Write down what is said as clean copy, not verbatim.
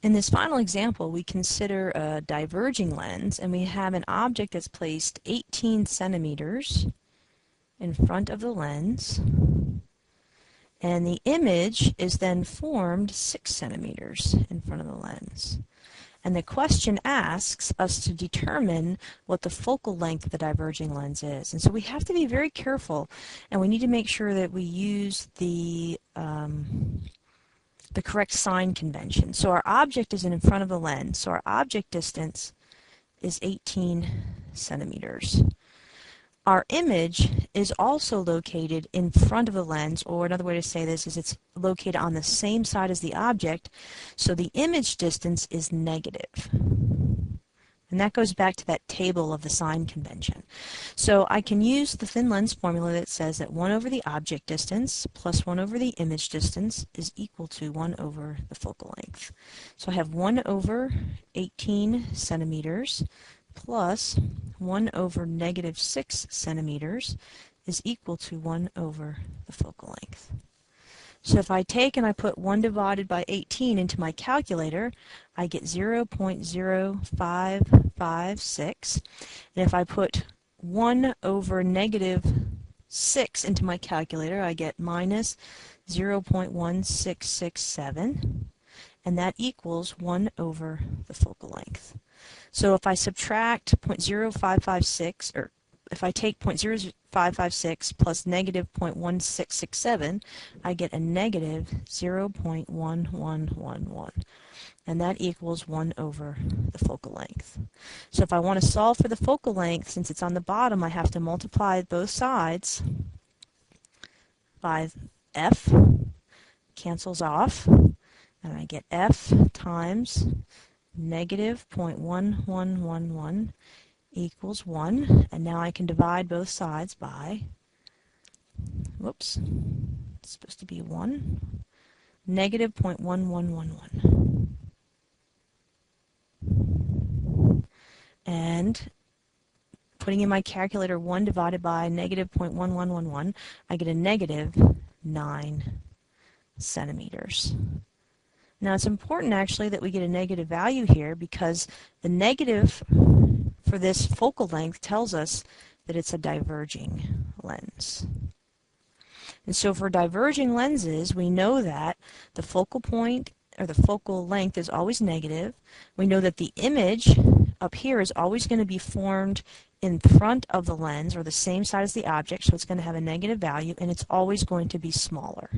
In this final example, we consider a diverging lens, and we have an object that's placed 18 centimeters in front of the lens, and the image is then formed 6 centimeters in front of the lens. And the question asks us to determine what the focal length of the diverging lens is. And so we have to be very careful, and we need to make sure that we use the correct sign convention. So our object is in front of the lens, so our object distance is 18 centimeters. Our image is also located in front of the lens, or another way to say this is it's located on the same side as the object, so the image distance is negative. And that goes back to that table of the sign convention. So I can use the thin lens formula that says that 1 over the object distance plus 1 over the image distance is equal to 1 over the focal length. So I have 1 over 18 centimeters plus 1 over negative 6 centimeters is equal to 1 over the focal length. So if I take and I put 1 divided by 18 into my calculator, I get 0.0556. And if I put 1 over negative 6 into my calculator, I get minus 0.1667. And that equals 1 over the focal length. So if I subtract 0.0556, or if I take 0.0556 plus negative 0.1667, I get a negative 0.1111. And that equals 1 over the focal length. So if I want to solve for the focal length, since it's on the bottom, I have to multiply both sides by f, cancels off, and I get f times negative 0.1111 equals 1, and now I can divide both sides by, whoops, it's supposed to be 1, negative 0.1111. And putting in my calculator 1 divided by negative 0.1111, I get a negative 9 centimeters. Now it's important actually that we get a negative value here, because the negative for this focal length tells us that it's a diverging lens. And so for diverging lenses, we know that the focal point, or the focal length, is always negative. We know that the image up here is always going to be formed in front of the lens, or the same side as the object, so it's going to have a negative value, and it's always going to be smaller.